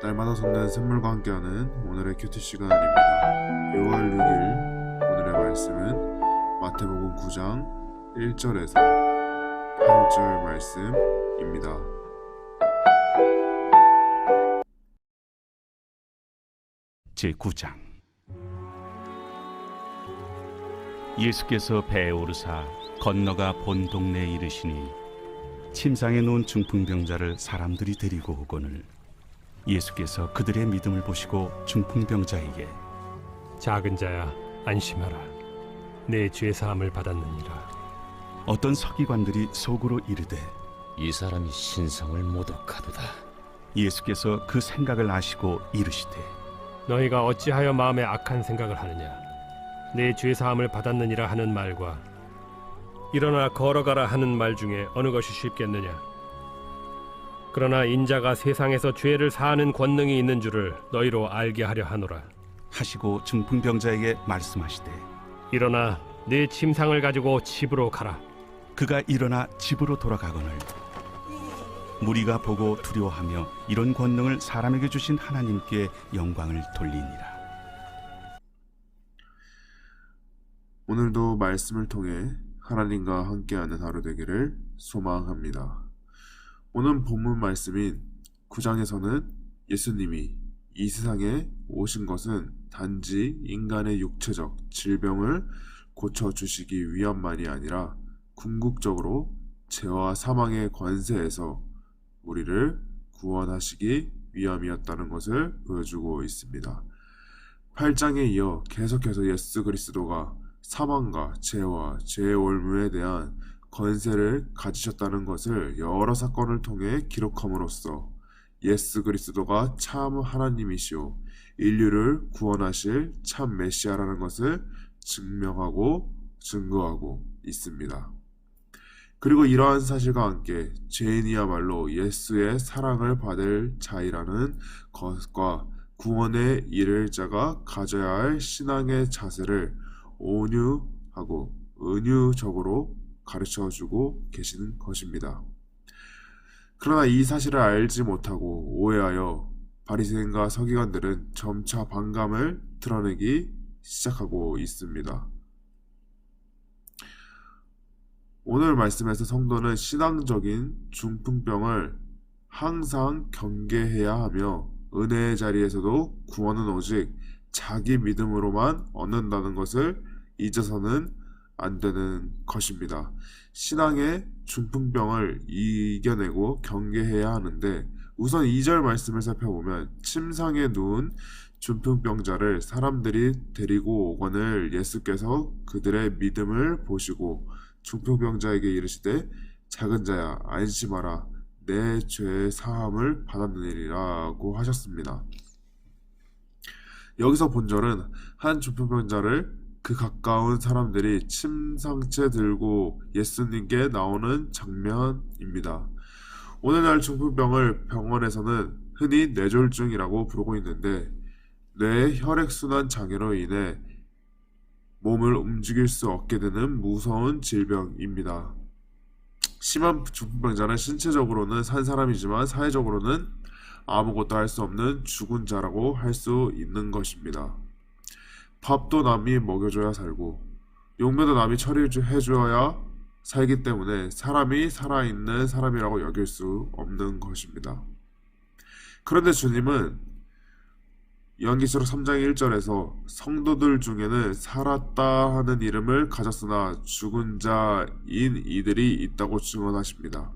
날마다 솟는 샘물과 함께하는 오늘의 큐티 시간입니다. 6월 6일 오늘의 말씀은 마태복음 9장 1절에서 8절 말씀입니다. 제9장. 예수께서 배에 오르사 건너가 본 동네에 이르시니 침상에 누운 중풍병자를 사람들이 데리고 오거늘 예수께서 그들의 믿음을 보시고 중풍병자에게 작은 자야 안심하라 내 죄 사함을 받았느니라. 어떤 서기관들이 속으로 이르되 이 사람이 신성을 모독하도다. 예수께서 그 생각을 아시고 이르시되 너희가 어찌하여 마음에 악한 생각을 하느냐. 내 죄 사함을 받았느니라 하는 말과 일어나 걸어가라 하는 말 중에 어느 것이 쉽겠느냐. 그러나 인자가 세상에서 죄를 사하는 권능이 있는 줄을 너희로 알게 하려 하노라. 하시고 중풍병자에게 말씀하시되 일어나 내 침상을 가지고 집으로 가라. 그가 일어나 집으로 돌아가거늘 무리가 보고 두려워하며 이런 권능을 사람에게 주신 하나님께 영광을 돌리니라. 오늘도 말씀을 통해 하나님과 함께하는 하루 되기를 소망합니다. 오늘 본문 말씀인 9장에서는 예수님이 이 세상에 오신 것은 단지 인간의 육체적 질병을 고쳐주시기 위함만이 아니라 궁극적으로 죄와 사망의 관세에서 우리를 구원하시기 위함이었다는 것을 보여주고 있습니다. 8장에 이어 계속해서 예수 그리스도가 사망과 죄와 죄의 올무에 대한 권세를 가지셨다는 것을 여러 사건을 통해 기록함으로써 예수 그리스도가 참 하나님이시오 인류를 구원하실 참 메시아라는 것을 증명하고 증거하고 있습니다. 그리고 이러한 사실과 함께 죄인이야말로 예수의 사랑을 받을 자이라는 것과 구원에 이를 자가 가져야 할 신앙의 자세를 온유하고 은유적으로 가르쳐주고 계시는 것입니다. 그러나 이 사실을 알지 못하고 오해하여 바리새인과 서기관들은 점차 반감을 드러내기 시작하고 있습니다. 오늘 말씀에서 성도는 신앙적인 중풍병을 항상 경계해야 하며 은혜의 자리에서도 구원은 오직 자기 믿음으로만 얻는다는 것을 잊어서는 안 되는 것입니다. 신앙의 중풍병을 이겨내고 경계해야 하는데 우선 2절 말씀을 살펴보면 침상에 누운 중풍병자를 사람들이 데리고 오거늘 예수께서 그들의 믿음을 보시고 중풍병자에게 이르시되 작은 자야 안심하라 내 죄 사함을 받았느니라고 하셨습니다. 여기서 본절은 한 중풍병자를 그 가까운 사람들이 침상째 들고 예수님께 나오는 장면입니다. 오늘날 중풍병을 병원에서는 흔히 뇌졸중이라고 부르고 있는데 뇌 혈액순환 장애로 인해 몸을 움직일 수 없게 되는 무서운 질병입니다. 심한 중풍병자는 신체적으로는 산 사람이지만 사회적으로는 아무것도 할 수 없는 죽은 자라고 할 수 있는 것입니다. 밥도 남이 먹여줘야 살고 용매도 남이 처리해줘야 살기 때문에 사람이 살아있는 사람이라고 여길 수 없는 것입니다. 그런데 주님은 요한계시록 3장 1절에서 성도들 중에는 살았다 하는 이름을 가졌으나 죽은 자인 이들이 있다고 증언하십니다.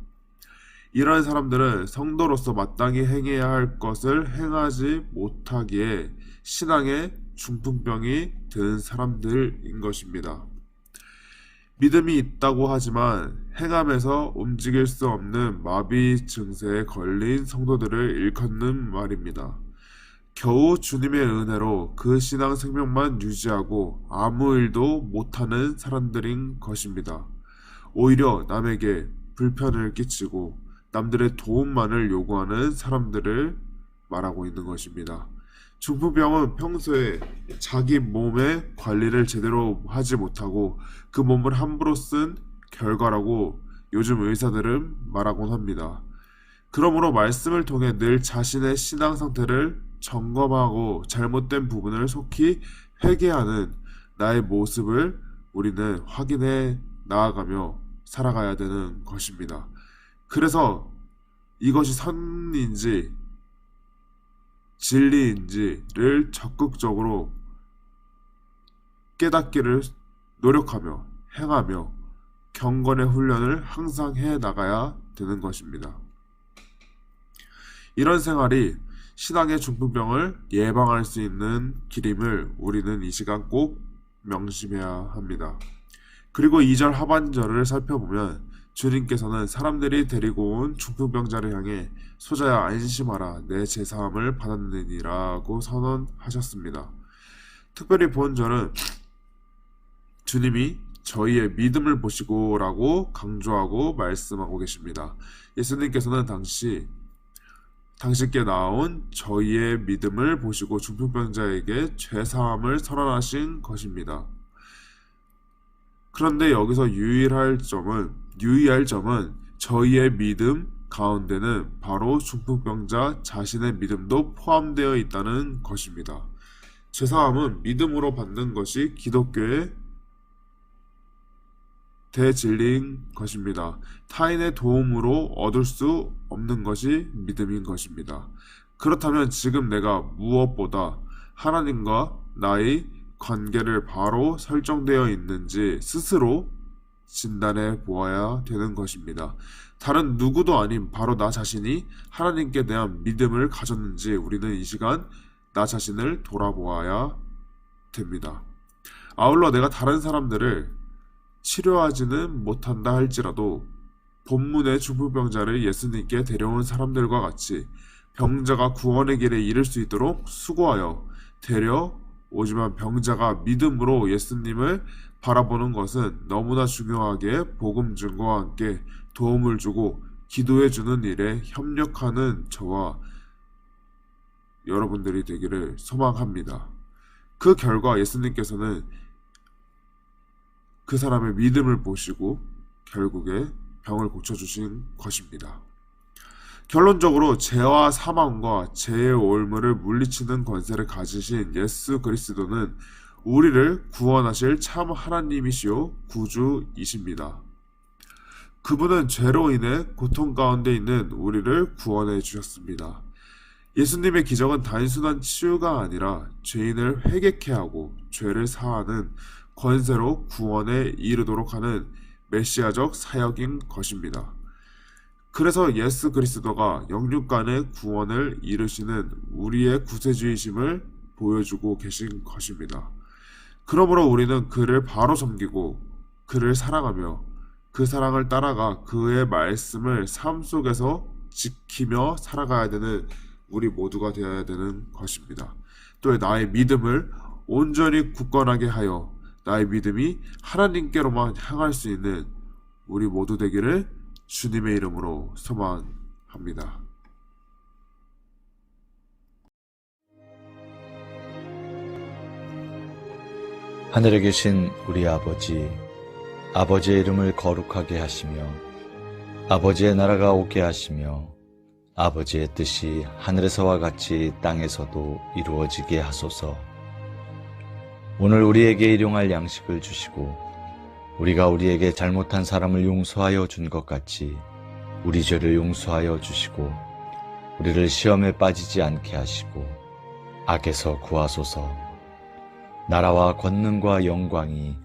이러한 사람들은 성도로서 마땅히 행해야 할 것을 행하지 못하기에 신앙의 중풍병이 든 사람들인 것입니다. 믿음이 있다고 하지만 행함에서 움직일 수 없는 마비 증세에 걸린 성도들을 일컫는 말입니다. 겨우 주님의 은혜로 그 신앙 생명만 유지하고 아무 일도 못하는 사람들인 것입니다. 오히려 남에게 불편을 끼치고 남들의 도움만을 요구하는 사람들을 말하고 있는 것입니다. 중풍병은 평소에 자기 몸의 관리를 제대로 하지 못하고 그 몸을 함부로 쓴 결과라고 요즘 의사들은 말하곤 합니다. 그러므로 말씀을 통해 늘 자신의 신앙 상태를 점검하고 잘못된 부분을 속히 회개하는 나의 모습을 우리는 확인해 나아가며 살아가야 되는 것입니다. 그래서 이것이 선인지 진리인지를 적극적으로 깨닫기를 노력하며 행하며 경건의 훈련을 항상 해 나가야 되는 것입니다. 이런 생활이 신앙의 중풍병을 예방할 수 있는 길임을 우리는 이 시간 꼭 명심해야 합니다. 그리고 2절 하반절을 살펴보면 주님께서는 사람들이 데리고 온 중풍병자를 향해 소자야 안심하라 내 제사함을 받았느니라고 선언하셨습니다. 특별히 본절은 주님이 저희의 믿음을 보시고 라고 강조하고 말씀하고 계십니다. 예수님께서는 당신께 나온 저희의 믿음을 보시고 중풍병자에게 죄사함을 선언하신 것입니다. 그런데 여기서 유의할 점은 저희의 믿음 가운데는 바로 중풍병자 자신의 믿음도 포함되어 있다는 것입니다. 죄사함은 믿음으로 받는 것이 기독교의 대진리인 것입니다. 타인의 도움으로 얻을 수 없는 것이 믿음인 것입니다. 그렇다면 지금 내가 무엇보다 하나님과 나의 관계를 바로 설정되어 있는지 스스로 진단해 보아야 되는 것입니다. 다른 누구도 아닌 바로 나 자신이 하나님께 대한 믿음을 가졌는지 우리는 이 시간 나 자신을 돌아보아야 됩니다. 아울러 내가 다른 사람들을 치료하지는 못한다 할지라도 본문의 중풍병자를 예수님께 데려온 사람들과 같이 병자가 구원의 길에 이를 수 있도록 수고하여 데려오지만 병자가 믿음으로 예수님을 바라보는 것은 너무나 중요하게 복음 증거와 함께 도움을 주고 기도해 주는 일에 협력하는 저와 여러분들이 되기를 소망합니다. 그 결과 예수님께서는 그 사람의 믿음을 보시고 결국에 병을 고쳐주신 것입니다. 결론적으로 죄와 사망과 죄의 올무를 물리치는 권세를 가지신 예수 그리스도는 우리를 구원하실 참 하나님이시요 구주이십니다. 그분은 죄로 인해 고통 가운데 있는 우리를 구원해 주셨습니다. 예수님의 기적은 단순한 치유가 아니라 죄인을 회개케 하고 죄를 사하는 권세로 구원에 이르도록 하는 메시아적 사역인 것입니다. 그래서 예수 그리스도가 영육간의 구원을 이루시는 우리의 구세주이심을 보여주고 계신 것입니다. 그러므로 우리는 그를 바로 섬기고 그를 사랑하며 그 사랑을 따라가 그의 말씀을 삶 속에서 지키며 살아가야 되는 우리 모두가 되어야 되는 것입니다. 또 나의 믿음을 온전히 굳건하게 하여 나의 믿음이 하나님께로만 향할 수 있는 우리 모두 되기를 주님의 이름으로 소망합니다. 하늘에 계신 우리 아버지, 아버지의 이름을 거룩하게 하시며 아버지의 나라가 오게 하시며 아버지의 뜻이 하늘에서와 같이 땅에서도 이루어지게 하소서. 오늘 우리에게 일용할 양식을 주시고 우리가 우리에게 잘못한 사람을 용서하여 준 것 같이 우리 죄를 용서하여 주시고 우리를 시험에 빠지지 않게 하시고 악에서 구하소서. 나라와 권능과 영광이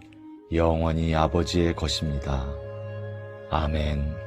영원히 아버지의 것입니다. 아멘.